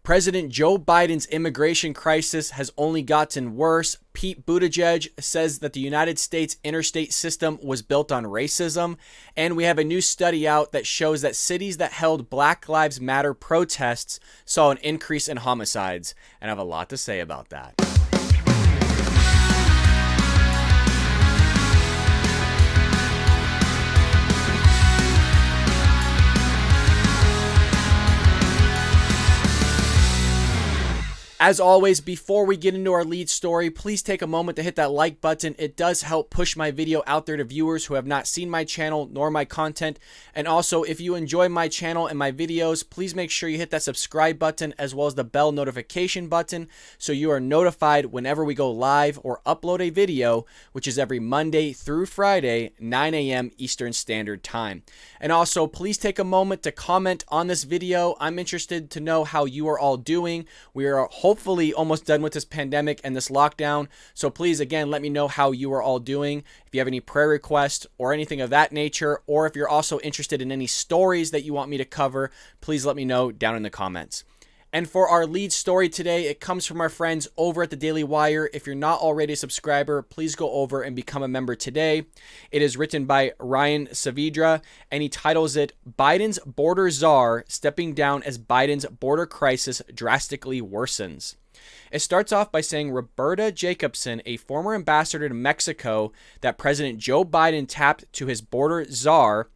President Joe Biden's immigration crisis has only gotten worse. Pete Buttigieg says that the United States interstate system was built on racism. And we have a new study out that shows that cities that held Black Lives Matter protests saw an increase in homicides. And I have a lot to say about that. As always, before we get into our lead story, please take a moment to hit that like button. It does help push my video out there to viewers who have not seen my channel nor my content. And also, if you enjoy my channel and my videos, please make sure you hit that subscribe button as well as the bell notification button so you are notified whenever we go live or upload a video, which is every Monday through Friday, 9 a.m. Eastern Standard Time. And also, please take a moment to comment on this video. I'm interested to know how you are all doing. We are hopefully almost done with this pandemic and this lockdown. So please, again, let me know how you are all doing. If you have any prayer requests or anything of that nature, or if you're also interested in any stories that you want me to cover, please let me know down in the comments. And for our lead story today, it comes from our friends over at the Daily Wire. If you're not already a subscriber, please go over and become a member today. It is written by Ryan Saavedra, and he titles it, Biden's Border Czar Stepping Down as Biden's Border Crisis Drastically Worsens. It starts off by saying Roberta Jacobson, a former ambassador to Mexico that President Joe Biden tapped to his border czar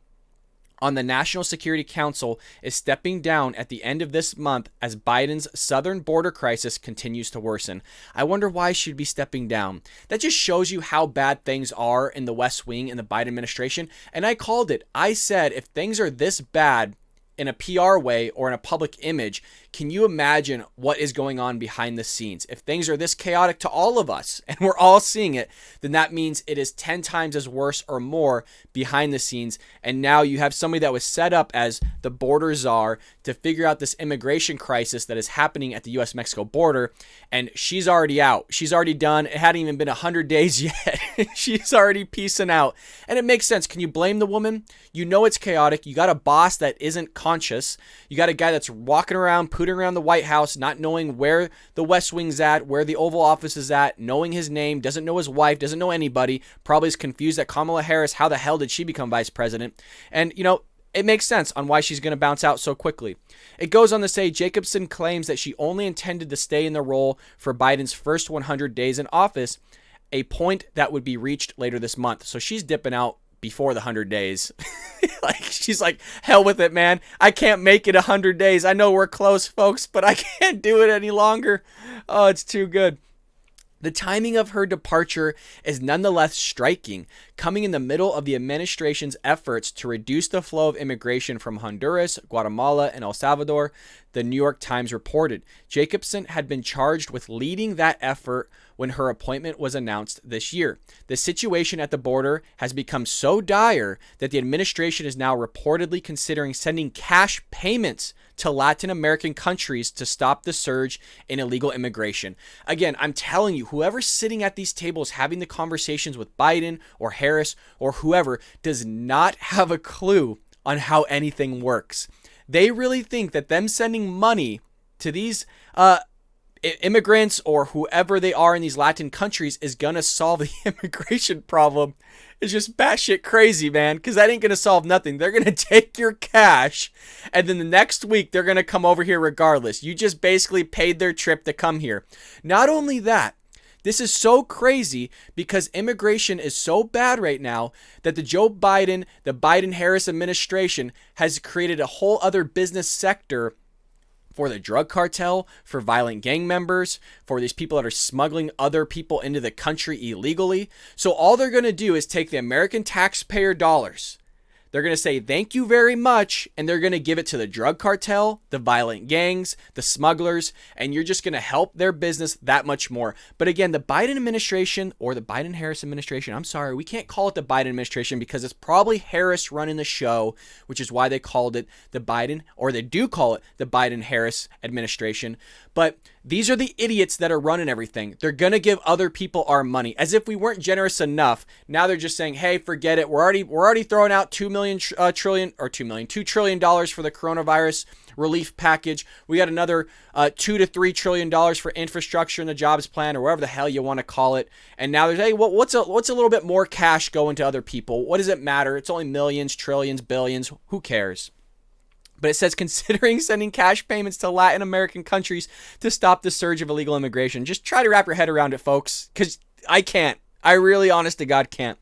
on the National Security Council, is stepping down at the end of this month as Biden's southern border crisis continues to worsen. I wonder why she'd be stepping down. That just shows you how bad things are in the West Wing in the Biden administration. And I called it. I said, if things are this bad in a PR way or in a public image, can you imagine what is going on behind the scenes? If things are this chaotic to all of us and we're all seeing it, then that means it is 10 times as worse or more behind the scenes. And now you have somebody that was set up as the border czar to figure out this immigration crisis that is happening at the US-Mexico border. And she's already out. She's already done. It hadn't even been 100 days yet. She's already peacing out. And it makes sense. Can you blame the woman? You know it's chaotic. You got a boss that isn't conscious. You got a guy that's walking around, putting around the White House, not knowing where the West Wing's at, where the Oval Office is at, knowing his name, doesn't know his wife, doesn't know anybody, probably is confused at Kamala Harris. How the hell did she become vice president? And, you know, it makes sense on why she's going to bounce out so quickly. It goes on to say Jacobson claims that she only intended to stay in the role for Biden's first 100 days in office, a point that would be reached later this month. So she's dipping out before the 100 days. Like, she's like, hell with it, man. I can't make it 100 days. I know we're close, folks, but I can't do it any longer. Oh, it's too good. The timing of her departure is nonetheless striking, coming in the middle of the administration's efforts to reduce the flow of immigration from Honduras, Guatemala, and El Salvador, the New York Times reported. Jacobson had been charged with leading that effort when her appointment was announced this year. The situation at the border has become so dire that the administration is now reportedly considering sending cash payments to Latin American countries to stop the surge in illegal immigration. Again, I'm telling you, whoever's sitting at these tables having the conversations with Biden or Harris or whoever does not have a clue on how anything works. They really think that them sending money to these immigrants or whoever they are in these Latin countries is going to solve the immigration problem. It's just batshit crazy, man, because that ain't going to solve nothing. They're going to take your cash, and then the next week, they're going to come over here regardless. You just basically paid their trip to come here. Not only that, this is so crazy because immigration is so bad right now that the Biden-Harris administration has created a whole other business sector for the drug cartel, for violent gang members, for these people that are smuggling other people into the country illegally. So all they're going to do is take the American taxpayer dollars. They're going to say, thank you very much, and they're going to give it to the drug cartel, the violent gangs, the smugglers, and you're just going to help their business that much more. But again, the Biden administration, or the Biden-Harris administration, I'm sorry, we can't call it the Biden administration because it's probably Harris running the show, which is why they called it the Biden, or they do call it the Biden-Harris administration. But these are the idiots that are running everything. They're going to give other people our money as if we weren't generous enough. Now they're just saying, hey, forget it. We're already throwing out $2 million $2 trillion for the coronavirus relief package. We got another $2 to $3 trillion for infrastructure in the jobs plan, or whatever the hell you want to call it. And now there's, hey, what's a little bit more cash going to other people? What does it matter? It's only millions, trillions, billions. Who cares? But it says considering sending cash payments to Latin American countries to stop the surge of illegal immigration. Just try to wrap your head around it, folks, because I can't. I really, honest to God, can't.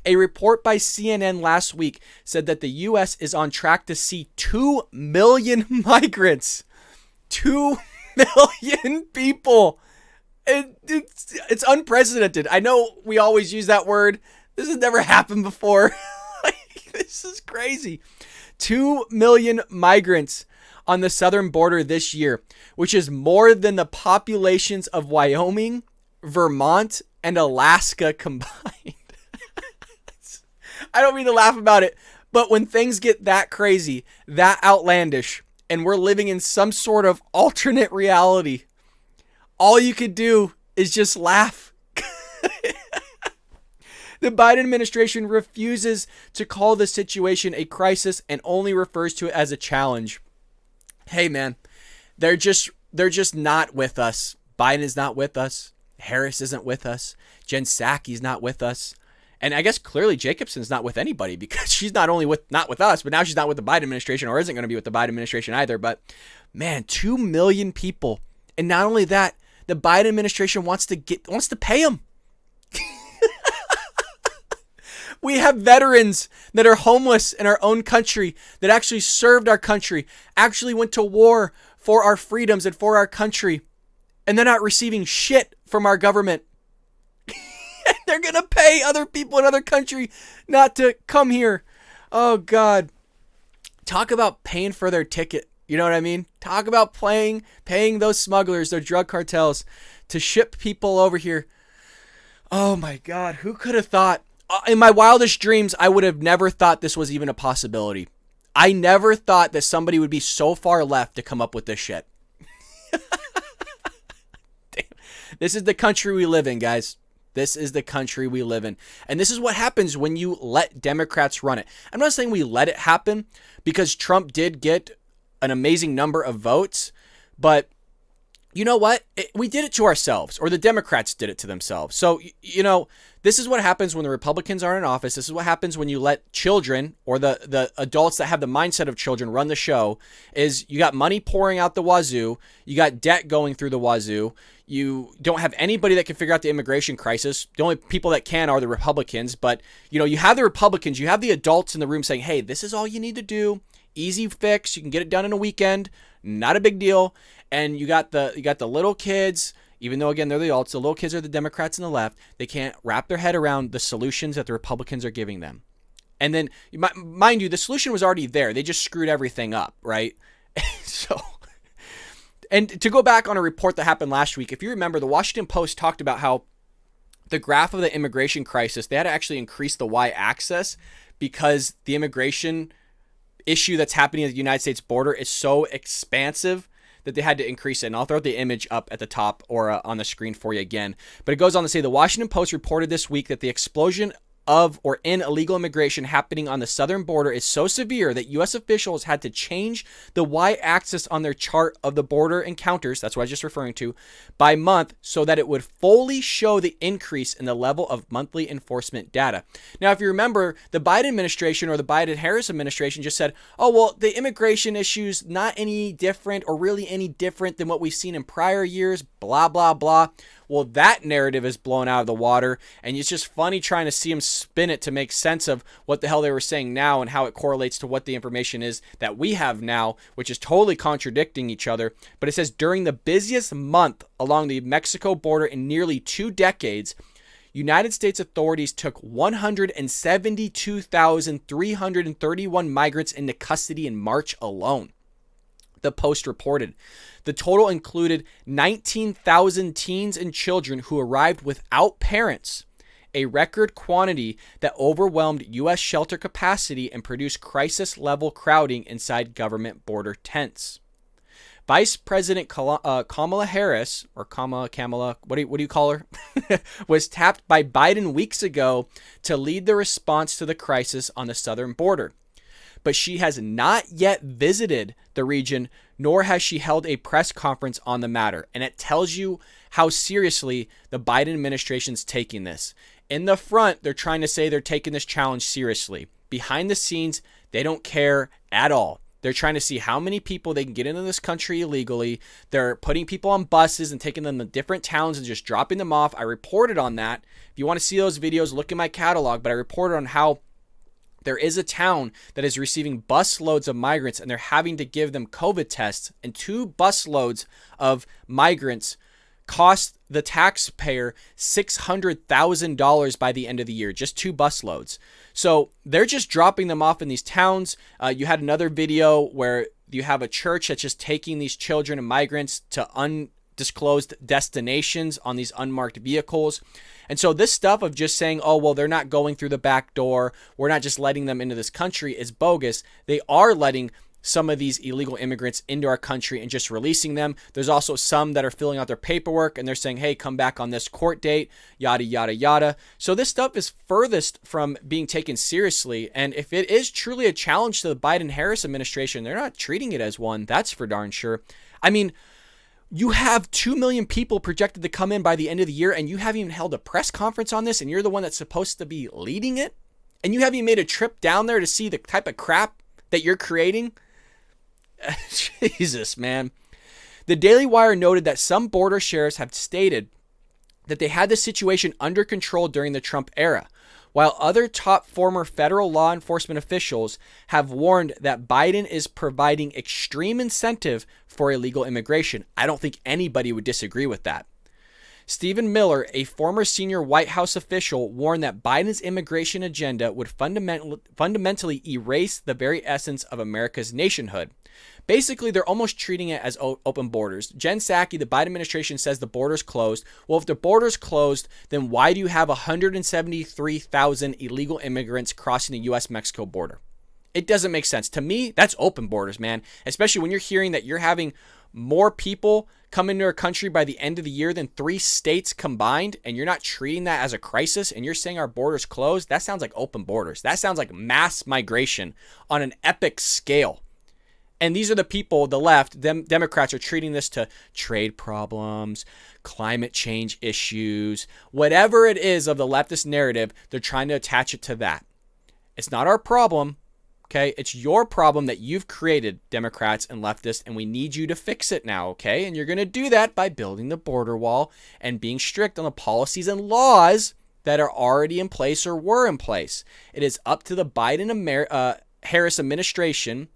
A report by CNN last week said that the U.S. is on track to see 2 million migrants. 2 million people. It's unprecedented. I know we always use that word. This has never happened before. This is crazy. 2 million migrants on the southern border this year, which is more than the populations of Wyoming, Vermont, and Alaska combined. I don't mean to laugh about it, but when things get that crazy, that outlandish, and we're living in some sort of alternate reality, all you could do is just laugh. The Biden administration refuses to call the situation a crisis and only refers to it as a challenge. Hey man, they're just not with us. Biden is not with us. Harris isn't with us. Jen Psaki's not with us. And I guess clearly Jacobson's not with anybody, because she's not only not with us, but now she's not with the Biden administration, or isn't going to be with the Biden administration either. But man, 2 million people. And not only that, the Biden administration wants to pay them. We have veterans that are homeless in our own country, that actually served our country, actually went to war for our freedoms and for our country, and they're not receiving shit from our government. They're going to pay other people in other country not to come here. Oh, God. Talk about paying for their ticket. You know what I mean? Talk about paying those smugglers, those drug cartels, to ship people over here. Oh, my God. Who could have thought? In my wildest dreams, I would have never thought this was even a possibility. I never thought that somebody would be so far left to come up with this shit. Damn. This is the country we live in, guys. This is the country we live in. And this is what happens when you let Democrats run it. I'm not saying we let it happen, because Trump did get an amazing number of votes, but you know what? We did it to ourselves, or the Democrats did it to themselves. So, you know, this is what happens when the Republicans are in office. This is what happens when you let children, or the adults that have the mindset of children, run the show. Is you got money pouring out the wazoo. You got debt going through the wazoo. You don't have anybody that can figure out the immigration crisis. The only people that can are the Republicans. But, you know, you have the Republicans, you have the adults in the room saying, hey, this is all you need to do. Easy fix. You can get it done in a weekend. Not a big deal. And you got the little kids, even though, again, they're the adults. The little kids are the Democrats and the left. They can't wrap their head around the solutions that the Republicans are giving them. And then, mind you, the solution was already there. They just screwed everything up, right? So, and to go back on a report that happened last week, if you remember, the Washington Post talked about how the graph of the immigration crisis, they had to actually increase the y-axis because the immigration issue that's happening at the United States border is so expansive that they had to increase it. And I'll throw the image up at the top or on the screen for you again. But it goes on to say the Washington Post reported this week that the explosion of or in illegal immigration happening on the southern border is so severe that U.S. officials had to change the y-axis on their chart of the border encounters, that's what I was just referring to, by month so that it would fully show the increase in the level of monthly enforcement data. Now, if you remember, the Biden administration or the Biden-Harris administration just said, oh, well, the immigration issue's not any different or really any different than what we've seen in prior years, blah, blah, blah. Well, that narrative is blown out of the water, and it's just funny trying to see them spin it to make sense of what the hell they were saying now and how it correlates to what the information is that we have now, which is totally contradicting each other. But it says during the busiest month along the Mexico border in nearly 2 decades, United States authorities took 172,331 migrants into custody in March alone. The Post reported. The total included 19,000 teens and children who arrived without parents, a record quantity that overwhelmed U.S. shelter capacity and produced crisis-level crowding inside government border tents. Vice President Kamala Harris, or Kamala, what do you call her, was tapped by Biden weeks ago to lead the response to the crisis on the southern border. but she has not yet visited the region, nor has she held a press conference on the matter. And it tells you how seriously the Biden administration's taking this. In the front, they're trying to say they're taking this challenge seriously. Behind the scenes, they don't care at all. They're trying to see how many people they can get into this country illegally. They're putting people on buses and taking them to different towns and just dropping them off. I reported on that. If you want to see those videos, look in my catalog. But I reported on how there is a town that is receiving bus loads of migrants, and they're having to give them COVID tests. And 2 bus loads of migrants cost the taxpayer $600,000 by the end of the year, just 2 bus loads. So they're just dropping them off in these towns. You had another video where you have a church that's just taking these children and migrants to undisclosed destinations on these unmarked vehicles. And so this stuff of just saying, oh, well, they're not going through the back door, we're not just letting them into this country, is bogus. They are letting some of these illegal immigrants into our country and just releasing them. There's also some that are filling out their paperwork and they're saying, hey, come back on this court date, yada, yada, yada. So this stuff is furthest from being taken seriously. And if it is truly a challenge to the Biden-Harris administration, they're not treating it as one. That's for darn sure. I mean, you have 2 million people projected to come in by the end of the year, and you haven't even held a press conference on this, and you're the one that's supposed to be leading it? And you haven't even made a trip down there to see the type of crap that you're creating? Jesus, man. The Daily Wire noted that some border sheriffs have stated that they had the situation under control during the Trump era, while other top former federal law enforcement officials have warned that Biden is providing extreme incentive for illegal immigration. I don't think anybody would disagree with that. Stephen Miller, a former senior White House official, warned that Biden's immigration agenda would fundamentally erase the very essence of America's nationhood. Basically, they're almost treating it as open borders. Jen Psaki, the Biden administration, says the border's closed. Well, if the border's closed, then why do you have 173,000 illegal immigrants crossing the U.S.-Mexico border? It doesn't make sense. To me, that's open borders, man. Especially when you're hearing that you're having more people come into our country by the end of the year than 3 states combined, and you're not treating that as a crisis, and you're saying our borders closed. That sounds like open borders. That sounds like mass migration on an epic scale. And these are the people, the left, Democrats are treating this to trade problems, climate change issues, whatever it is of the leftist narrative, they're trying to attach it to that. It's not our problem, okay? It's your problem that you've created, Democrats and leftists, and we need you to fix it now, okay? And you're going to do that by building the border wall and being strict on the policies and laws that are already in place or were in place. It is up to the Biden-Harris administration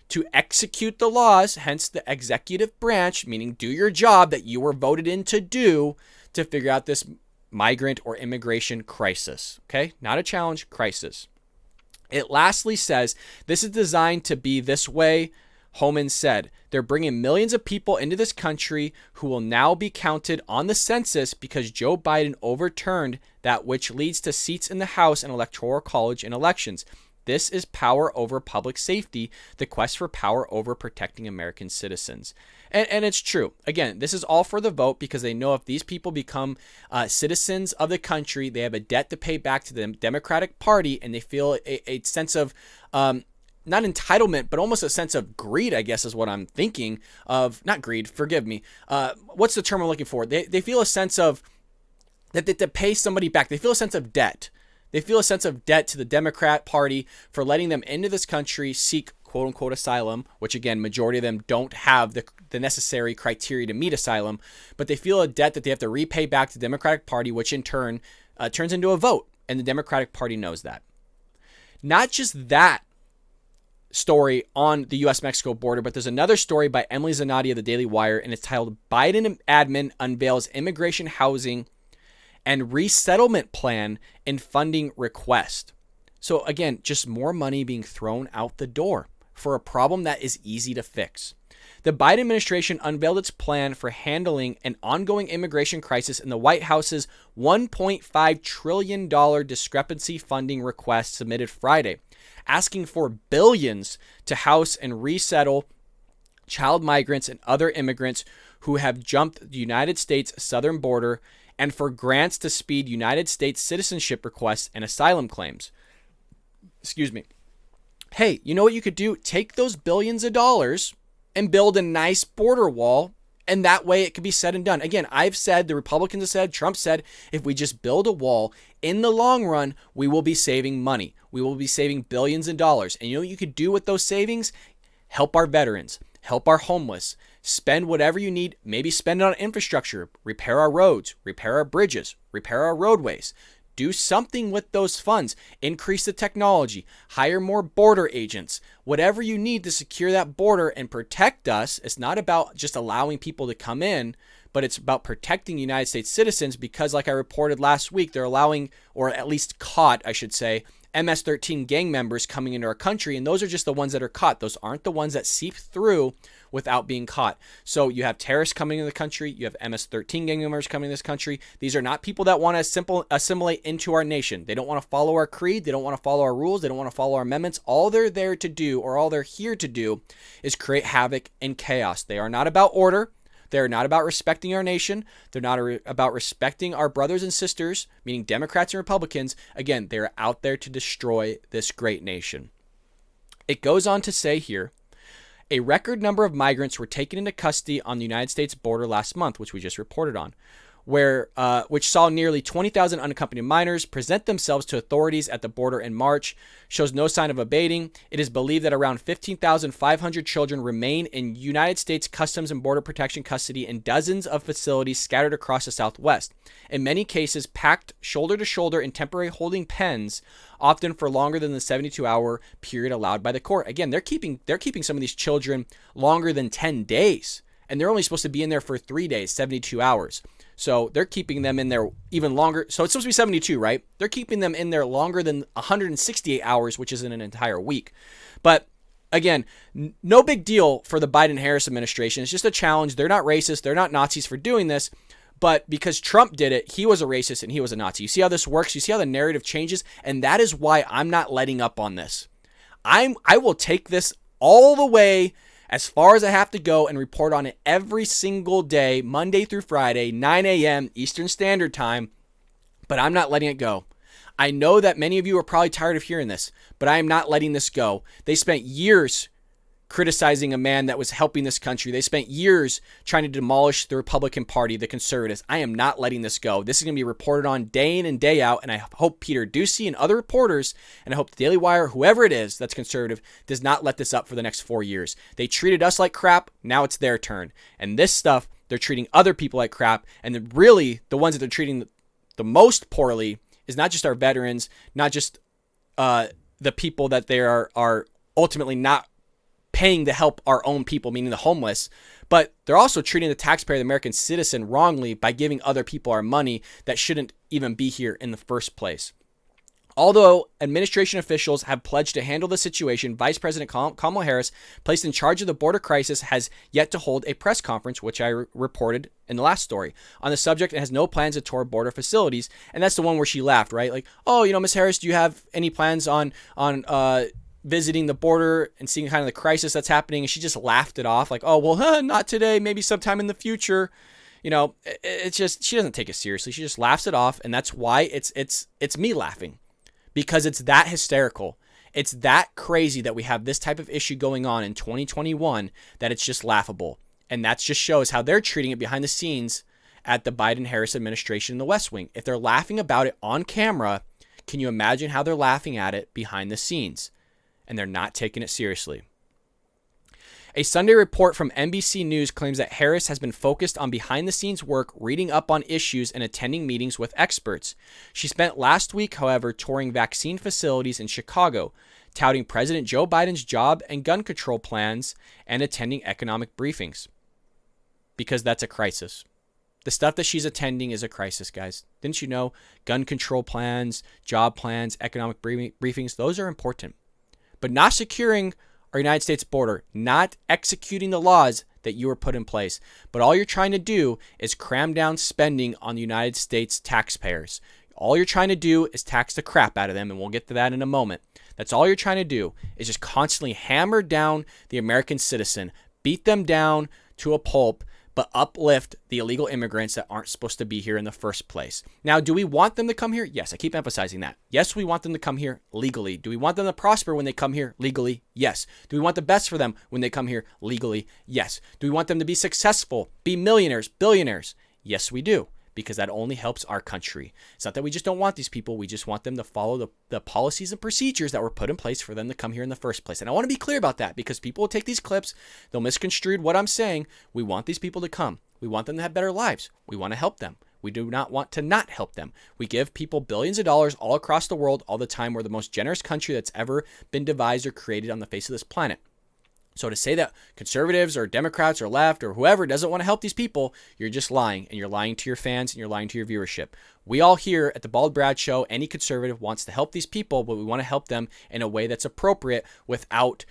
to execute the laws, hence the executive branch, meaning do your job that you were voted in to do to figure out this migrant or immigration crisis. Okay? Not a challenge, crisis. It lastly says, this is designed to be this way. Homan said, they're bringing millions of people into this country who will now be counted on the census because Joe Biden overturned that, which leads to seats in the House and Electoral College in elections. This is power over public safety, the quest for power over protecting American citizens. And it's true. Again, this is all for the vote because they know if these people become citizens of the country, they have a debt to pay back to the Democratic Party, and they feel a sense of, not entitlement, but almost a sense of greed, I guess is what I'm thinking of. Not greed, forgive me. What's the term I'm looking for? They feel a sense of that they pay somebody back. They feel a sense of debt. They feel a sense of debt to the Democrat Party for letting them into this country, seek quote-unquote asylum, which again, majority of them don't have the necessary criteria to meet asylum, but they feel a debt that they have to repay back to the Democratic Party, which in turn turns into a vote, and the Democratic Party knows that. Not just that story on the U.S.-Mexico border, but there's another story by Emily Zanotti of the Daily Wire, and it's titled, Biden Admin Unveils Immigration, Housing, and Resettlement Plan in Funding Request. So again, just more money being thrown out the door for a problem that is easy to fix. The Biden administration unveiled its plan for handling an ongoing immigration crisis in the White House's $1.5 trillion discrepancy funding request submitted Friday, asking for billions to house and resettle child migrants and other immigrants who have jumped the United States southern border, and for grants to speed United States citizenship requests and asylum claims. Excuse me. hey, you know what you could do? Take those billions of dollars and build a nice border wall. And that way it could be said and done. Again, I've said, the Republicans have said, Trump said, if we just build a wall, in the long run, we will be saving money. We will be saving billions of dollars. And you know what you could do with those savings? Help our veterans, help our homeless, spend whatever you need, maybe spend it on infrastructure, repair our roads, repair our bridges, repair our roadways. Do something with those funds. Increase the technology. Hire more border agents. Whatever you need to secure that border and protect us. It's not about just allowing people to come in, but it's about protecting United States citizens because, like I reported last week, they're allowing, or at least caught, I should say, MS-13 gang members coming into our country, and those are just the ones that are caught. Those aren't the ones that seep through without being caught. So you have terrorists coming into the country. You have MS-13 gang members coming to this country. These are not people that want to assimilate into our nation. They don't want to follow our creed. They don't want to follow our rules. They don't want to follow our amendments. All they're there to do, or all they're here to do, is create havoc and chaos. They are not about order. They're not about respecting our nation. They're not about respecting our brothers and sisters, meaning Democrats and Republicans. Again, they're out there to destroy this great nation. It goes on to say here, a record number of migrants were taken into custody on the United States border last month, which we just reported on, which saw nearly 20,000 unaccompanied minors present themselves to authorities at the border in March, shows no sign of abating. It is believed that around 15,500 children remain in United States Customs and Border Protection custody in dozens of facilities scattered across the Southwest. In many cases, packed shoulder to shoulder in temporary holding pens, often for longer than the 72-hour period allowed by the court. Again, they're keeping some of these children longer than 10 days, and they're only supposed to be in there for 3 days, 72 hours. So they're keeping them in there even longer. So it's supposed to be 72, right? They're keeping them in there longer than 168 hours, which is in an entire week. But again, no big deal for the Biden-Harris administration. It's just a challenge. They're not racist. They're not Nazis for doing this. But because Trump did it, he was a racist and he was a Nazi. You see how this works? You see how the narrative changes? And that is why I'm not letting up on this. I will take this all the way as far as I have to go and report on it every single day, Monday through Friday, 9 a.m. Eastern Standard Time, but I'm not letting it go. I know that many of you are probably tired of hearing this, but I am not letting this go. They spent years criticizing a man that was helping this country. They spent years trying to demolish the Republican Party, the conservatives. I am not letting this go. This is going to be reported on day in and day out, and I hope Peter Doocy and other reporters, and I hope the Daily Wire, whoever it is that's conservative, does not let this up for the next 4 years. They treated us like crap. Now it's their turn. And this stuff, they're treating other people like crap, and really the ones that they're treating the most poorly is not just our veterans, not just the people that they are ultimately not paying to help our own people, meaning the homeless, but they're also treating the taxpayer, the American citizen, wrongly by giving other people our money that shouldn't even be here in the first place. Although administration officials have pledged to handle the situation, Vice President Kamala Harris, placed in charge of the border crisis, has yet to hold a press conference, which I reported in the last story, on the subject, and has no plans to tour border facilities. And that's the one where she laughed, right? Like, oh, Ms. Harris, do you have any plans on visiting the border and seeing kind of the crisis that's happening? And she just laughed it off like, oh, well, not today, maybe sometime in the future. It's just, she doesn't take it seriously. She just laughs it off. And that's why it's me laughing, because it's that hysterical. It's that crazy that we have this type of issue going on in 2021 that it's just laughable. And that just shows how they're treating it behind the scenes at the Biden-Harris administration in the West Wing. If they're laughing about it on camera, can you imagine how they're laughing at it behind the scenes? And they're not taking it seriously. A Sunday report from NBC News claims that Harris has been focused on behind-the-scenes work, reading up on issues, and attending meetings with experts. She spent last week, however, touring vaccine facilities in Chicago, touting President Joe Biden's job and gun control plans, and attending economic briefings. Because that's a crisis. The stuff that she's attending is a crisis, guys. Didn't you know? Gun control plans, job plans, economic briefings, those are important. But not securing our United States border, not executing the laws that you were put in place. But all you're trying to do is cram down spending on the United States taxpayers. All you're trying to do is tax the crap out of them, and we'll get to that in a moment. That's all you're trying to do, is just constantly hammer down the American citizen, beat them down to a pulp but uplift the illegal immigrants that aren't supposed to be here in the first place. Now, do we want them to come here? Yes, I keep emphasizing that. Yes, we want them to come here legally. Do we want them to prosper when they come here legally? Yes. Do we want the best for them when they come here legally? Yes. Do we want them to be successful, be millionaires, billionaires? Yes, we do, because that only helps our country. It's not that we just don't want these people. We just want them to follow the policies and procedures that were put in place for them to come here in the first place. And I want to be clear about that, because people will take these clips, they'll misconstrue what I'm saying. We want these people to come. We want them to have better lives. We want to help them. We do not want to not help them. We give people billions of dollars all across the world all the time. We're the most generous country that's ever been devised or created on the face of this planet. So to say that conservatives or Democrats or left or whoever doesn't want to help these people, you're just lying, and you're lying to your fans and you're lying to your viewership. We all here at the Bald Brad Show, any conservative wants to help these people, but we want to help them in a way that's appropriate without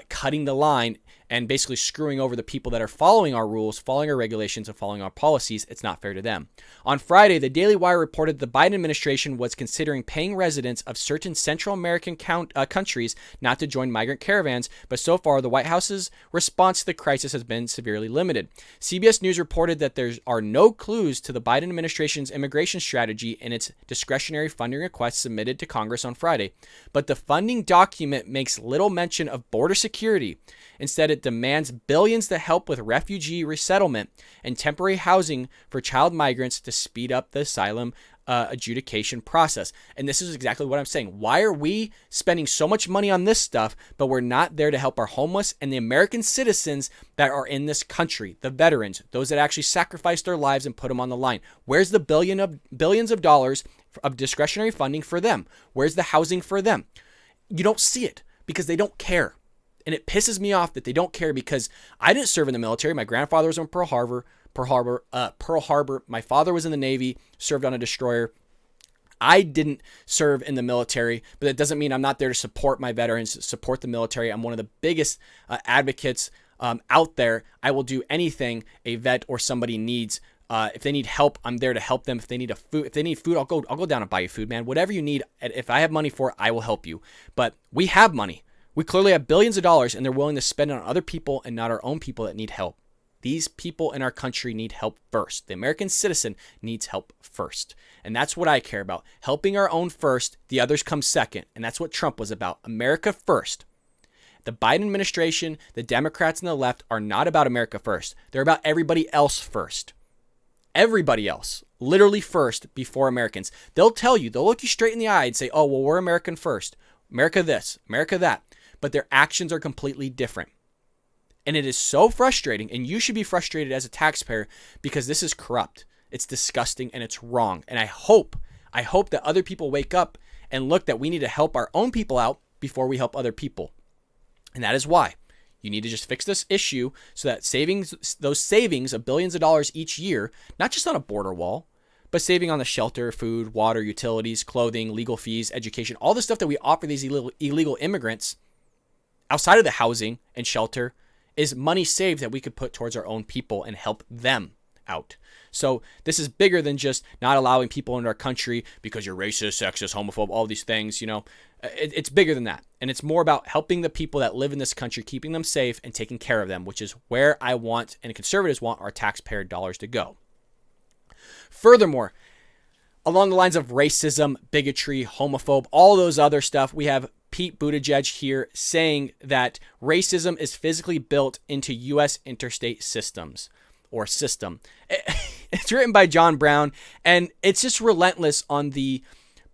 cutting the line and basically screwing over the people that are following our rules, following our regulations, and following our policies. It's not fair to them. On Friday, the Daily Wire reported the Biden administration was considering paying residents of certain Central American countries not to join migrant caravans, but so far the White House's response to the crisis has been severely limited. CBS News reported that there are no clues to the Biden administration's immigration strategy in its discretionary funding request submitted to Congress on Friday, but the funding document makes little mention of border security. Instead, it demands billions to help with refugee resettlement and temporary housing for child migrants to speed up the asylum adjudication process. And this is exactly what I'm saying. Why are we spending so much money on this stuff, but we're not there to help our homeless and the American citizens that are in this country, the veterans, those that actually sacrificed their lives and put them on the line? Where's the billions of dollars of discretionary funding for them? Where's the housing for them? You don't see it because they don't care. And it pisses me off that they don't care, because I didn't serve in the military. My grandfather was in Pearl Harbor. My father was in the Navy, served on a destroyer. I didn't serve in the military, but that doesn't mean I'm not there to support my veterans, support the military. I'm one of the biggest advocates out there. I will do anything a vet or somebody needs. If they need help, I'm there to help them. If they need food, I'll go down and buy you food, man. Whatever you need, if I have money for it, I will help you. But we have money. We clearly have billions of dollars, and they're willing to spend it on other people and not our own people that need help. These people in our country need help first. The American citizen needs help first. And that's what I care about. Helping our own first, the others come second. And that's what Trump was about. America first. The Biden administration, the Democrats and the left are not about America first. They're about everybody else first. Everybody else. Literally first before Americans. They'll tell you, they'll look you straight in the eye and say, oh, well, we're American first. America this, America that. But their actions are completely different. And it is so frustrating, and you should be frustrated as a taxpayer, because this is corrupt. It's disgusting and it's wrong. And I hope that other people wake up and look that we need to help our own people out before we help other people. And that is why you need to just fix this issue so that those savings of billions of dollars each year, not just on a border wall, but saving on the shelter, food, water, utilities, clothing, legal fees, education, all the stuff that we offer these illegal immigrants outside of the housing and shelter is money saved that we could put towards our own people and help them out. So this is bigger than just not allowing people into our country because you're racist, sexist, homophobe, all these things, It's bigger than that. And it's more about helping the people that live in this country, keeping them safe and taking care of them, which is where I want and conservatives want our taxpayer dollars to go. Furthermore, along the lines of racism, bigotry, homophobe, all those other stuff, we have Pete Buttigieg here saying that racism is physically built into U.S. interstate systems or system. It's written by John Brown, and it's just relentless on the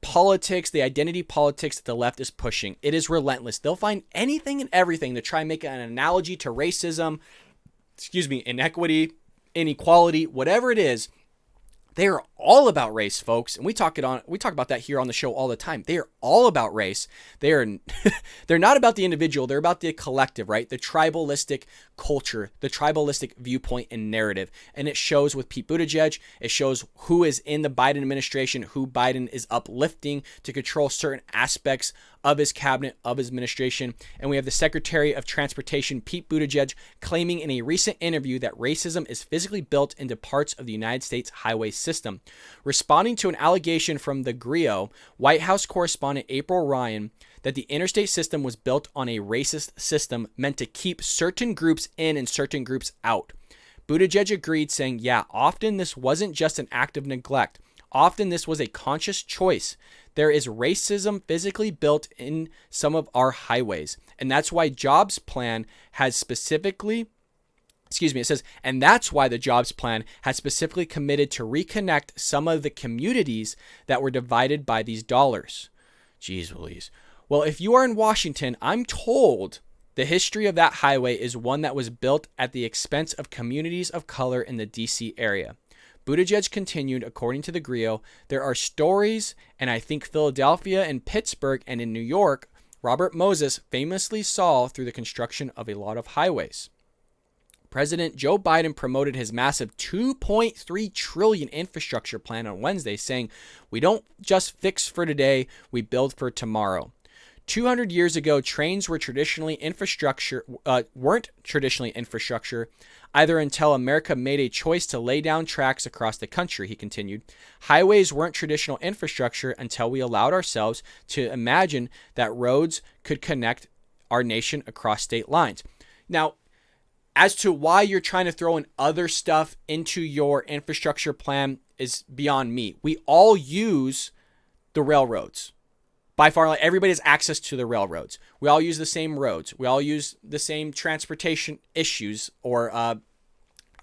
politics, the identity politics that the left is pushing. It is relentless. They'll find anything and everything to try and make an analogy to racism, inequity, inequality, whatever it is. They are all about race, folks, and we talk about that here on the show all the time. They are all about race. They're not about the individual. They're about the collective, right? The tribalistic culture, the tribalistic viewpoint and narrative. And it shows with Pete Buttigieg. It shows who is in the Biden administration, who Biden is uplifting to control certain aspects of his cabinet, of his administration. And we have the Secretary of Transportation, Pete Buttigieg, claiming in a recent interview that racism is physically built into parts of the United States highway system. Responding to an allegation from the Griot, White House correspondent April Ryan that the interstate system was built on a racist system meant to keep certain groups in and certain groups out. Buttigieg agreed, saying, yeah, often this wasn't just an act of neglect. Often this was a conscious choice. There is racism physically built in some of our highways. And that's why Jobs Plan has specifically, it says, and that's why the Jobs Plan has specifically committed to reconnect some of the communities that were divided by these dollars. Jeez Louise. Well, if you are in Washington, I'm told the history of that highway is one that was built at the expense of communities of color in the D.C. area. Buttigieg continued, according to the Griot, there are stories, and I think Philadelphia and Pittsburgh and in New York, Robert Moses famously saw through the construction of a lot of highways. President Joe Biden promoted his massive $2.3 trillion infrastructure plan on Wednesday, saying, we don't just fix for today, we build for tomorrow. 200 years ago, trains weren't traditionally infrastructure, either until America made a choice to lay down tracks across the country, he continued. Highways weren't traditional infrastructure until we allowed ourselves to imagine that roads could connect our nation across state lines. Now, as to why you're trying to throw in other stuff into your infrastructure plan is beyond me. We all use the railroads. By far, like, everybody has access to the railroads. We all use the same roads. We all use the same transportation issues or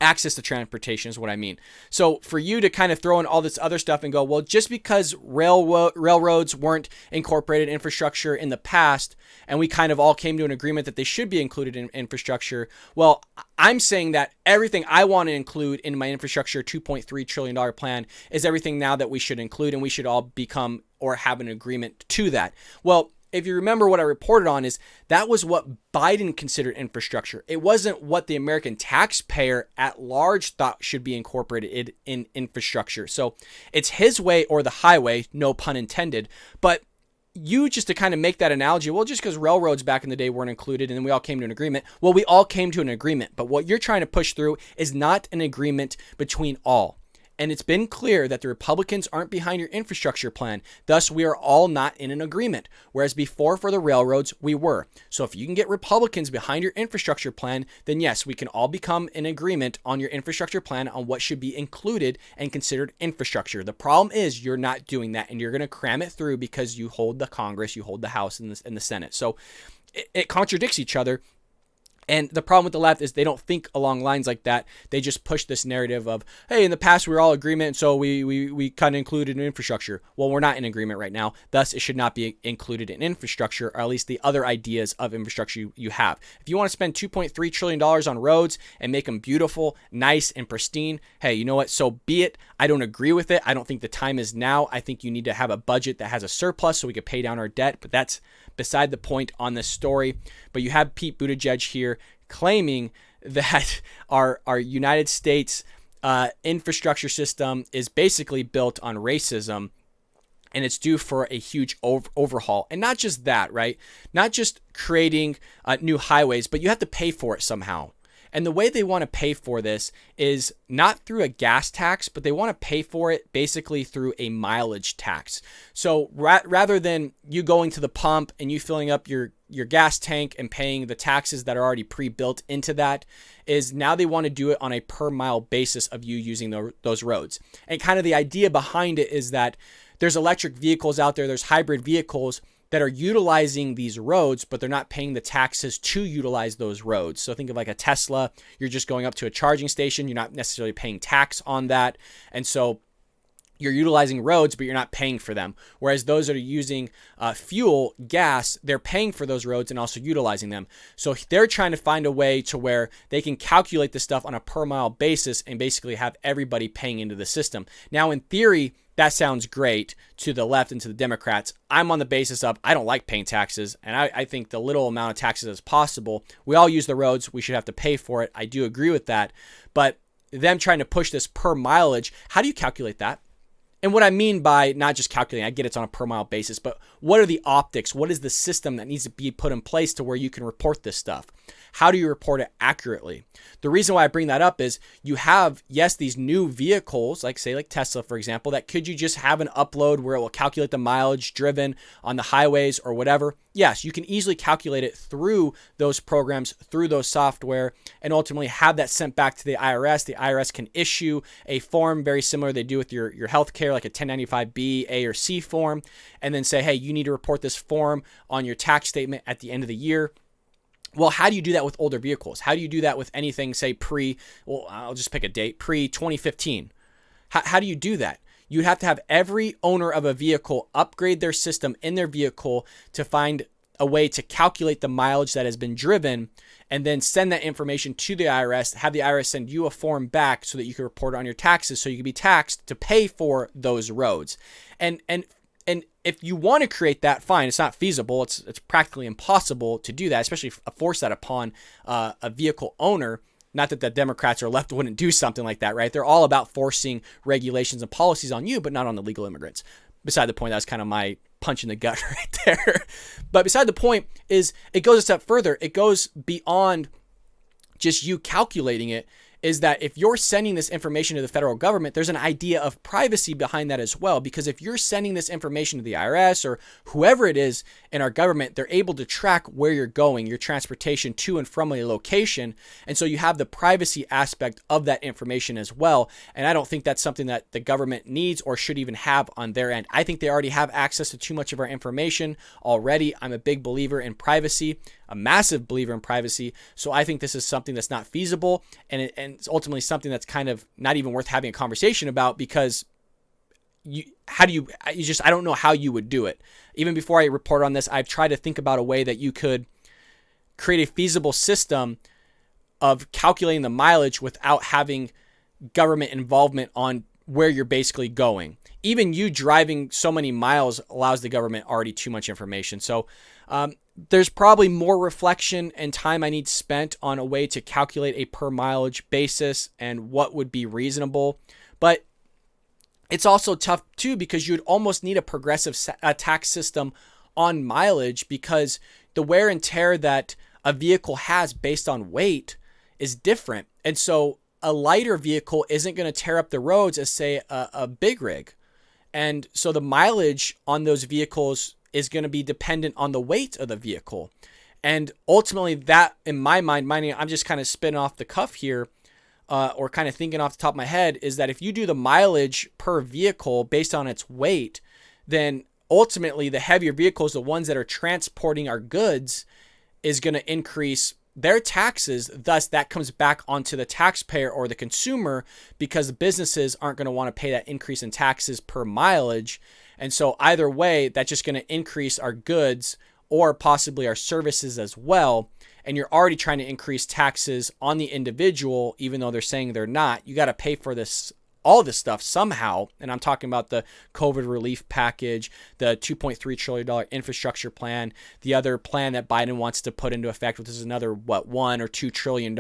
access to transportation is what I mean. So for you to kind of throw in all this other stuff and go, well, just because railroads weren't incorporated in infrastructure in the past, and we kind of all came to an agreement that they should be included in infrastructure. Well, I'm saying that everything I want to include in my infrastructure $2.3 trillion plan is everything now that we should include, and we should all become or have an agreement to that. Well, if you remember what I reported on is that was what Biden considered infrastructure. It wasn't what the American taxpayer at large thought should be incorporated in infrastructure. So it's his way or the highway, no pun intended. But you just to kind of make that analogy, well, just because railroads back in the day weren't included and then we all came to an agreement. Well, we all came to an agreement. But what you're trying to push through is not an agreement between all. And it's been clear that the Republicans aren't behind your infrastructure plan. Thus, we are all not in an agreement. Whereas before for the railroads, we were. So if you can get Republicans behind your infrastructure plan, then yes, we can all become in agreement on your infrastructure plan on what should be included and considered infrastructure. The problem is you're not doing that, and you're going to cram it through because you hold the Congress, you hold the House and the Senate. So it contradicts each other. And the problem with the left is they don't think along lines like that. They just push this narrative of, hey, in the past we were all agreement, and so we kind of included in infrastructure. Well, we're not in agreement right now. Thus, it should not be included in infrastructure, or at least the other ideas of infrastructure you have. If you want to spend $2.3 trillion on roads and make them beautiful, nice, and pristine, hey, you know what? So be it. I don't agree with it. I don't think the time is now. I think you need to have a budget that has a surplus so we could pay down our debt, but that's beside the point on this story. But you have Pete Buttigieg here claiming that our United States infrastructure system is basically built on racism, and it's due for a huge overhaul. And not just that, right? Not just creating new highways, but you have to pay for it somehow. And the way they want to pay for this is not through a gas tax, but they want to pay for it basically through a mileage tax. So rather than you going to the pump and you filling up your gas tank and paying the taxes that are already pre-built into that, is now they want to do it on a per mile basis of you using those roads. And kind of the idea behind it is that there's electric vehicles out there, there's hybrid vehicles that are utilizing these roads, but they're not paying the taxes to utilize those roads. So think of like a Tesla, you're just going up to a charging station, you're not necessarily paying tax on that. And so you're utilizing roads, but you're not paying for them. Whereas those that are using fuel, gas, they're paying for those roads and also utilizing them. So they're trying to find a way to where they can calculate this stuff on a per mile basis and basically have everybody paying into the system. Now, in theory, that sounds great to the left and to the Democrats. I'm on the basis of I don't like paying taxes, and I think the little amount of taxes as possible. We all use the roads. We should have to pay for it. I do agree with that. But them trying to push this per mileage, how do you calculate that? And what I mean by not just calculating, I get it's on a per mile basis, but what are the optics? What is the system that needs to be put in place to where you can report this stuff? how do you report it accurately? The reason why I bring that up is you have, yes, these new vehicles, like say like Tesla, for example, that could you just have an upload where it will calculate the mileage driven on the highways or whatever? Yes, you can easily calculate it through those programs, through those software, and ultimately have that sent back to the IRS. The IRS can issue a form very similar they do with your healthcare, like a 1095B, A or C form, and then say, hey, you need to report this form on your tax statement at the end of the year. Well, how do you do that with older vehicles? How do you do that with anything, say I'll just pick a date, pre-2015? How do you do that? You'd have to have every owner of a vehicle upgrade their system in their vehicle to find a way to calculate the mileage that has been driven and then send that information to the IRS, have the IRS send you a form back so that you can report it on your taxes so you can be taxed to pay for those roads. And if you want to create that, fine. It's not feasible. It's practically impossible to do that, especially force that upon a vehicle owner. Not that the Democrats or left wouldn't do something like that, right? They're all about forcing regulations and policies on you, but not on the legal immigrants. Beside the point, that's kind of my punch in the gut right there. But beside the point is it goes a step further. It goes beyond just you calculating it, is that if you're sending this information to the federal government, there's an idea of privacy behind that as well. Because if you're sending this information to the IRS or whoever it is in our government, they're able to track where you're going, your transportation to and from a location. And so you have the privacy aspect of that information as well. And I don't think that's something that the government needs or should even have on their end. I think they already have access to too much of our information already. I'm a big believer in privacy, a massive believer in privacy. So I think this is something that's not feasible, and it's ultimately something that's kind of not even worth having a conversation about, because I don't know how you would do it. Even before I report on this, I've tried to think about a way that you could create a feasible system of calculating the mileage without having government involvement on where you're basically going. Even you driving so many miles allows the government already too much information. So there's probably more reflection and time I need spent on a way to calculate a per mileage basis and what would be reasonable. But it's also tough too, because you'd almost need a progressive tax system on mileage, because the wear and tear that a vehicle has based on weight is different. And so a lighter vehicle isn't going to tear up the roads as, say, a big rig. And so the mileage on those vehicles is going to be dependent on the weight of the vehicle. And ultimately that, in my mind, I'm just kind of spinning off the cuff here, or kind of thinking off the top of my head, is that if you do the mileage per vehicle based on its weight, then ultimately the heavier vehicles, the ones that are transporting our goods, is going to increase their taxes. Thus, that comes back onto the taxpayer or the consumer, because the businesses aren't going to want to pay that increase in taxes per mileage. And so either way, that's just going to increase our goods or possibly our services as well. And you're already trying to increase taxes on the individual, even though they're saying they're not. You got to pay for this, all this stuff somehow. And I'm talking about the COVID relief package, the $2.3 trillion infrastructure plan, the other plan that Biden wants to put into effect, which is another, $1 or $2 trillion.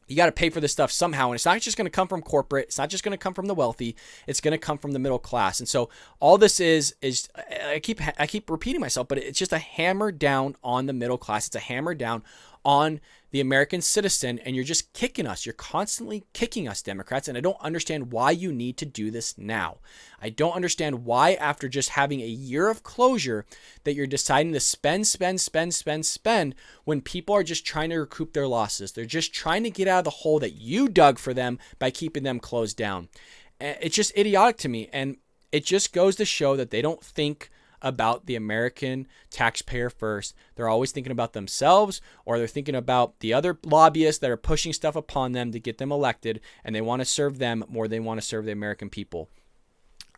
You got to pay for this stuff somehow. And it's not just going to come from corporate. It's not just going to come from the wealthy. It's going to come from the middle class. And so all this is I keep repeating myself, but it's just a hammer down on the middle class. It's a hammer down on the American citizen, and you're just kicking us. You're constantly kicking us, Democrats, and I don't understand why you need to do this now. I don't understand why, after just having a year of closure, that you're deciding to spend when people are just trying to recoup their losses. They're just trying to get out of the hole that you dug for them by keeping them closed down. It's just idiotic to me, and it just goes to show that they don't think about the American taxpayer first. They're always thinking about themselves, or they're thinking about the other lobbyists that are pushing stuff upon them to get them elected, and they want to serve them more than they want to serve the American people.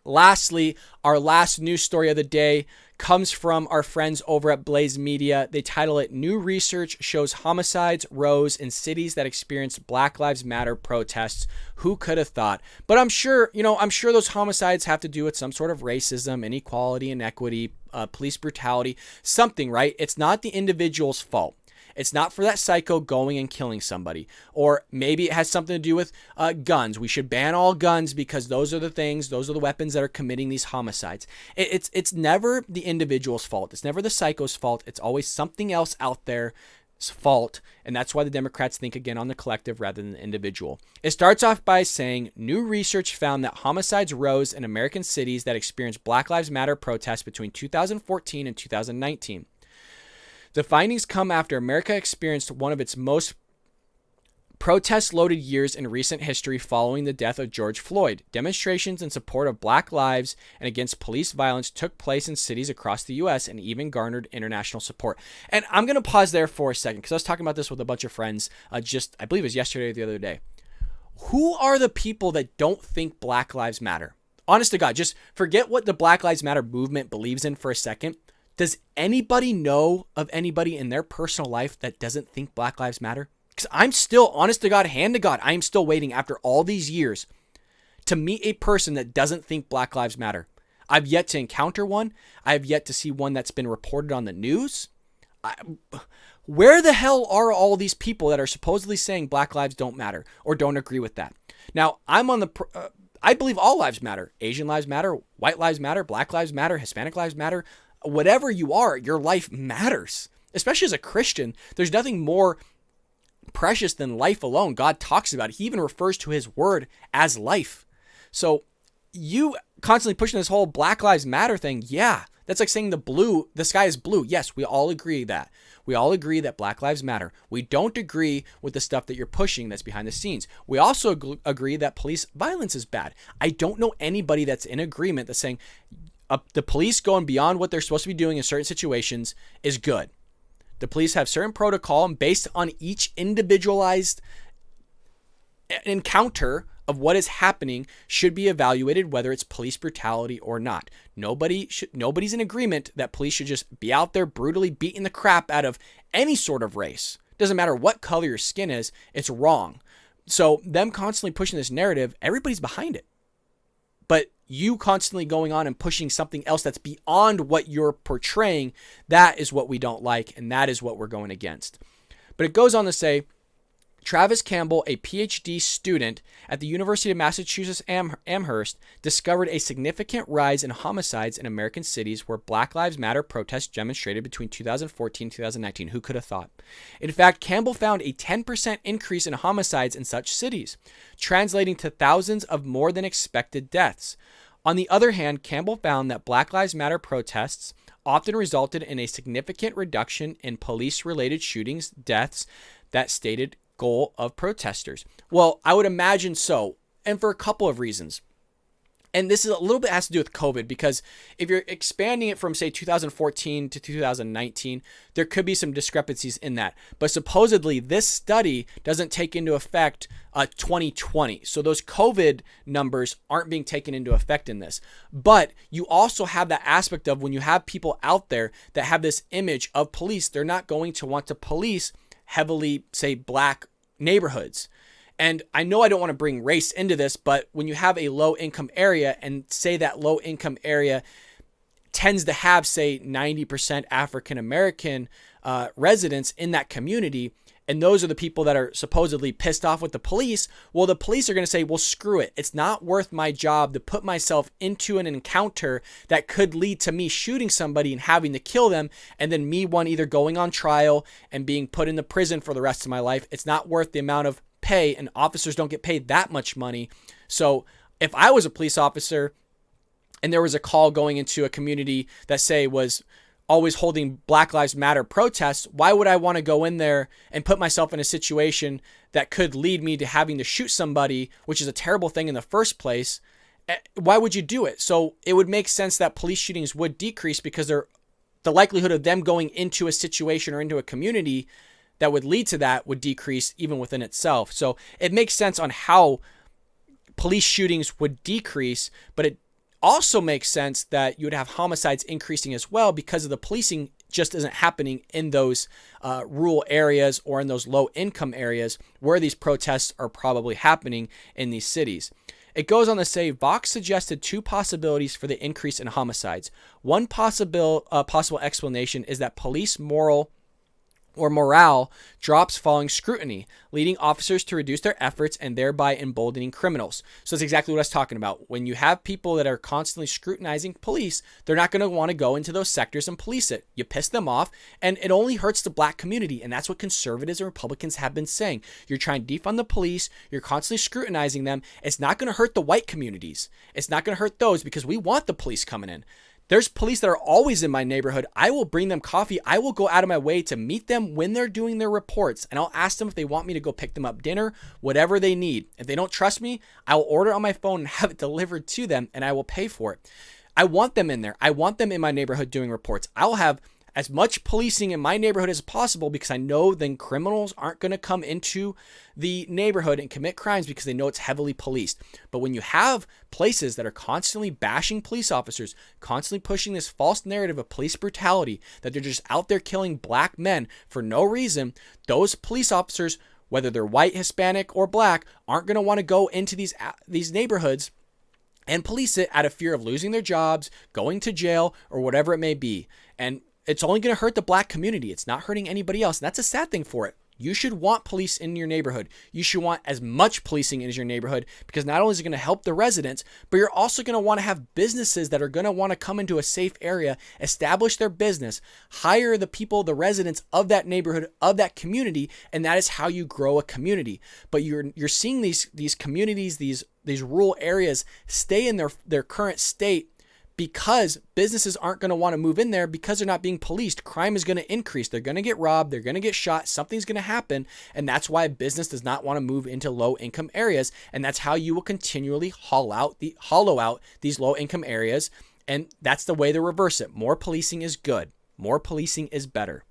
Lastly, our last news story of the day comes from our friends over at Blaze Media. They title it, "New Research Shows Homicides Rose in Cities That Experienced Black Lives Matter Protests." Who could have thought? But I'm sure those homicides have to do with some sort of racism, inequality, inequity, police brutality, something, right? It's not the individual's fault. It's not for that psycho going and killing somebody. Or maybe it has something to do with guns. We should ban all guns because those are the weapons that are committing these homicides. It's never the individual's fault. It's never the psycho's fault. It's always something else out there fault, and that's why the Democrats think again on the collective rather than the individual. It starts off by saying, new research found that homicides rose in American cities that experienced Black Lives Matter protests between 2014 and 2019. The findings come after America experienced one of its most protest-loaded years in recent history following the death of George Floyd. Demonstrations in support of Black lives and against police violence took place in cities across the U.S. and even garnered international support. And I'm going to pause there for a second because I was talking about this with a bunch of friends I believe it was yesterday or the other day. Who are the people that don't think Black Lives Matter? Honest to God, just forget what the Black Lives Matter movement believes in for a second. Does anybody know of anybody in their personal life that doesn't think Black Lives Matter? Because I'm still, honest to God, hand to God, I am still waiting after all these years to meet a person that doesn't think Black Lives Matter. I've yet to encounter one. I have yet to see one that's been reported on the news. Where the hell are all these people that are supposedly saying Black lives don't matter or don't agree with that? Now, I believe all lives matter. Asian lives matter. White lives matter. Black lives matter. Hispanic lives matter. Whatever you are, your life matters. Especially as a Christian, there's nothing more precious than life alone. God talks about it. He even refers to his word as life. So you constantly pushing this whole Black Lives Matter thing. Yeah, that's like saying the sky is blue. Yes, we all agree that. We all agree that Black Lives Matter. We don't agree with the stuff that you're pushing that's behind the scenes. We also agree that police violence is bad. I don't know anybody that's in agreement that's saying the police going beyond what they're supposed to be doing in certain situations is good. The police have certain protocol, and based on each individualized encounter of what is happening should be evaluated whether it's police brutality or not. Nobody's in agreement that police should just be out there brutally beating the crap out of any sort of race. Doesn't matter what color your skin is, it's wrong. So them constantly pushing this narrative, everybody's behind it. But you constantly going on and pushing something else that's beyond what you're portraying, that is what we don't like, and that is what we're going against. But it goes on to say, Travis Campbell, a PhD student at the University of Massachusetts Amherst, discovered a significant rise in homicides in American cities where Black Lives Matter protests demonstrated between 2014 and 2019. Who could have thought? In fact, Campbell found a 10% increase in homicides in such cities, translating to thousands of more than expected deaths. On the other hand, Campbell found that Black Lives Matter protests often resulted in a significant reduction in police-related shootings, deaths, that stated goal of protesters. Well, I would imagine so, and for a couple of reasons. And this is a little bit has to do with COVID, because if you're expanding it from, say, 2014 to 2019, there could be some discrepancies in that. But supposedly this study doesn't take into effect 2020. So those COVID numbers aren't being taken into effect in this. But you also have that aspect of when you have people out there that have this image of police, they're not going to want to police heavily, say, black neighborhoods. And I know I don't want to bring race into this, but when you have a low income area and say that low income area tends to have, say, 90% African American residents in that community, and those are the people that are supposedly pissed off with the police, well, the police are going to say, well, screw it. It's not worth my job to put myself into an encounter that could lead to me shooting somebody and having to kill them, and then me, either going on trial and being put in the prison for the rest of my life. It's not worth the amount of pay, and officers don't get paid that much money. So if I was a police officer and there was a call going into a community that, say, was always holding Black Lives Matter protests, why would I want to go in there and put myself in a situation that could lead me to having to shoot somebody, which is a terrible thing in the first place? Why would you do it? So it would make sense that police shootings would decrease because the likelihood of them going into a situation or into a community that would lead to that would decrease even within itself. So it makes sense on how police shootings would decrease, but it also makes sense that you would have homicides increasing as well because of the policing just isn't happening in those rural areas or in those low income areas where these protests are probably happening in these cities. It goes on to say, Vox suggested two possibilities for the increase in homicides. One possible explanation is that police moral or morale drops following scrutiny, leading officers to reduce their efforts and thereby emboldening criminals. So that's exactly what I was talking about. When you have people that are constantly scrutinizing police, they're not going to want to go into those sectors and police it. You piss them off, and it only hurts the black community, and that's what conservatives and Republicans have been saying. You're trying to defund the police, you're constantly scrutinizing them. It's not going to hurt the white communities. It's not going to hurt those because we want the police coming in. There's police that are always in my neighborhood. I will bring them coffee. I will go out of my way to meet them when they're doing their reports. And I'll ask them if they want me to go pick them up dinner, whatever they need. If they don't trust me, I will order on my phone and have it delivered to them, and I will pay for it. I want them in there. I want them in my neighborhood doing reports. I'll have as much policing in my neighborhood as possible because I know then criminals aren't going to come into the neighborhood and commit crimes because they know it's heavily policed. But when you have places that are constantly bashing police officers, constantly pushing this false narrative of police brutality, that they're just out there killing black men for no reason, those police officers, whether they're white, Hispanic, or black, aren't going to want to go into these neighborhoods and police it out of fear of losing their jobs, going to jail, or whatever it may be. And it's only going to hurt the black community. It's not hurting anybody else. And that's a sad thing for it. You should want police in your neighborhood. You should want as much policing in your neighborhood because not only is it going to help the residents, but you're also going to want to have businesses that are going to want to come into a safe area, establish their business, hire the people, the residents of that neighborhood, of that community, and that is how you grow a community. But you're seeing these communities, these rural areas stay in their current state because businesses aren't going to want to move in there because they're not being policed. Crime is going to increase. They're going to get robbed. They're going to get shot. Something's going to happen. And that's why business does not want to move into low income areas. And that's how you will continually hollow out these low income areas. And that's the way to reverse it. More policing is good. More policing is better.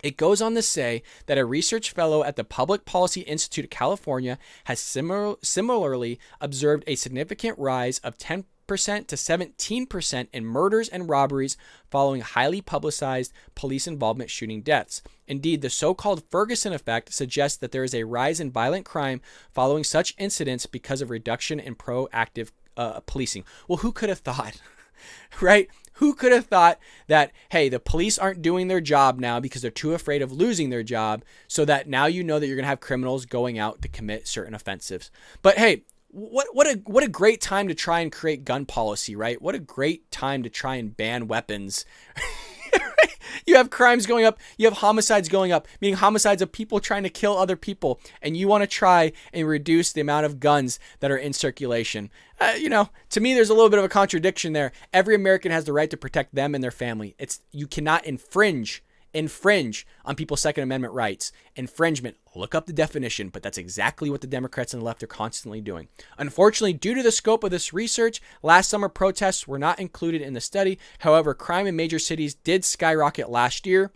It goes on to say that a research fellow at the Public Policy Institute of California has similarly observed a significant rise of 10% to 17% in murders and robberies following highly publicized police involvement shooting deaths. Indeed, the so-called Ferguson effect suggests that there is a rise in violent crime following such incidents because of reduction in proactive policing. Well, who could have thought, right? Who could have thought that, hey, the police aren't doing their job now because they're too afraid of losing their job, so that now you know that you're going to have criminals going out to commit certain offenses. But hey, what a great time to try and create gun policy, right? What a great time to try and ban weapons. You have crimes going up. You have homicides going up, meaning homicides of people trying to kill other people. And you want to try and reduce the amount of guns that are in circulation. To me, there's a little bit of a contradiction there. Every American has the right to protect them and their family. You cannot infringe on people's Second Amendment rights. Infringement, look up the definition, but that's exactly what the Democrats and the left are constantly doing. Unfortunately, due to the scope of this research, last summer protests were not included in the study. However, crime in major cities did skyrocket last year.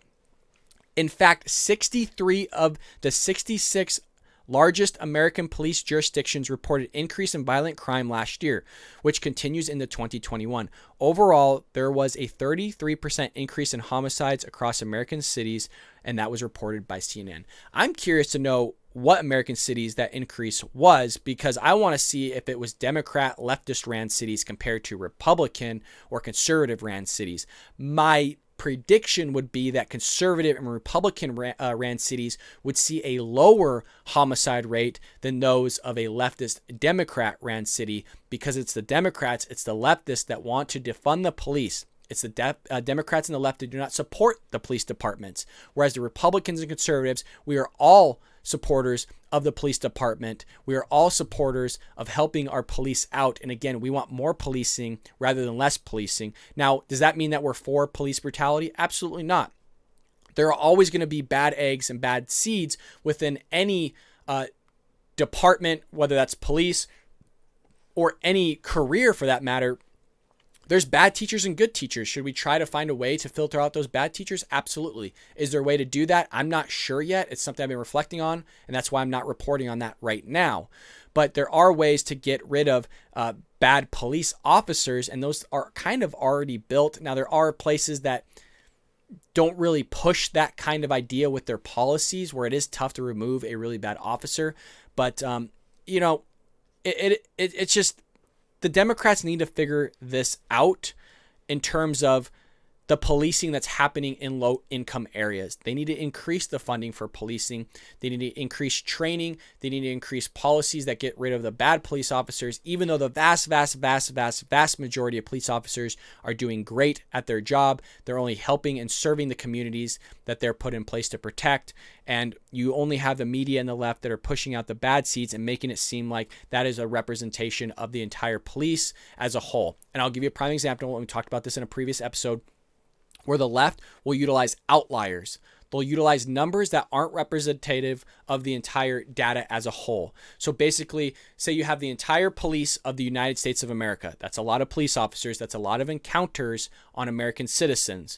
In fact, 63 of the 66 largest American police jurisdictions reported increase in violent crime last year, which continues into 2021. Overall, there was a 33% increase in homicides across American cities, and that was reported by CNN. I'm curious to know what American cities that increase was, because I want to see if it was Democrat leftist ran cities compared to Republican or conservative ran cities. My prediction would be that conservative and Republican ran cities would see a lower homicide rate than those of a leftist Democrat ran city, because it's the Democrats, it's the leftists that want to defund the police. It's the Democrats and the left that do not support the police departments, whereas the Republicans and conservatives, we are all supporters of the police department. We are all supporters of helping our police out. And again, we want more policing rather than less policing. Now, does that mean that we're for police brutality? Absolutely not. There are always going to be bad eggs and bad seeds within any department, whether that's police or any career for that matter. There's bad teachers and good teachers. Should we try to find a way to filter out those bad teachers? Absolutely. Is there a way to do that? I'm not sure yet. It's something I've been reflecting on, and that's why I'm not reporting on that right now. But there are ways to get rid of bad police officers, and those are kind of already built. Now, there are places that don't really push that kind of idea with their policies, where it is tough to remove a really bad officer. But, it's just, the Democrats need to figure this out in terms of the policing that's happening in low income areas. They need to increase the funding for policing. They need to increase training. They need to increase policies that get rid of the bad police officers, even though the vast majority of police officers are doing great at their job. They're only helping and serving the communities that they're put in place to protect. And you only have the media and the left that are pushing out the bad seeds and making it seem like that is a representation of the entire police as a whole. And I'll give you a prime example. We talked about this in a previous episode, where the left will utilize outliers. They'll utilize numbers that aren't representative of the entire data as a whole. So basically, say you have the entire police of the United States of America. That's a lot of police officers. That's a lot of encounters on American citizens.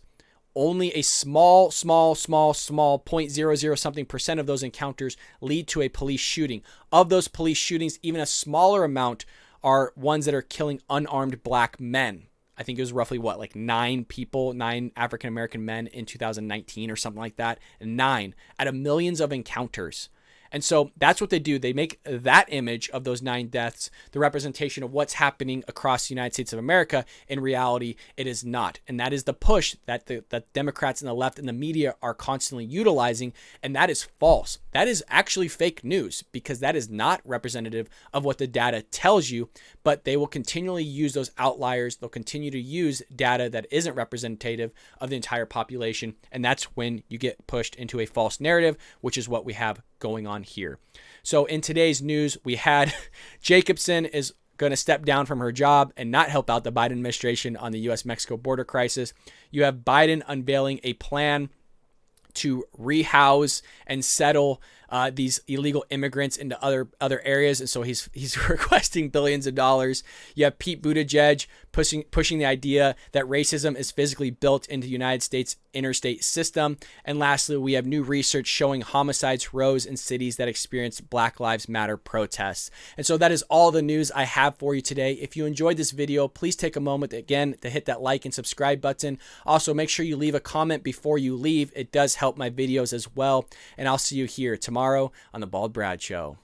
Only a small 0.00 something percent of those encounters lead to a police shooting. Of those police shootings, even a smaller amount are ones that are killing unarmed black men. I think it was roughly like 9 African-American men in 2019 or something like that. 9 out of millions of encounters. And so that's what they do. They make that image of those 9 deaths the representation of what's happening across the United States of America. In reality, it is not. And that is the push that the Democrats and the left and the media are constantly utilizing. And that is false. That is actually fake news, because that is not representative of what the data tells you. But they will continually use those outliers. They'll continue to use data that isn't representative of the entire population. And that's when you get pushed into a false narrative, which is what we have going on here. So in today's news, we had Jacobson is going to step down from her job and not help out the Biden administration on the U.S.-Mexico border crisis. You have Biden unveiling a plan to rehouse and settle these illegal immigrants into other areas, and so he's requesting billions of dollars. You have Pete Buttigieg pushing the idea that racism is physically built into the United States interstate system. And lastly, we have new research showing homicides rose in cities that experienced Black Lives Matter protests. And so that is all the news I have for you today. If you enjoyed this video, please take a moment again to hit that like and subscribe button. Also, make sure you leave a comment before you leave. It does help my videos as well. And I'll see you here tomorrow on The Bald Brad Show.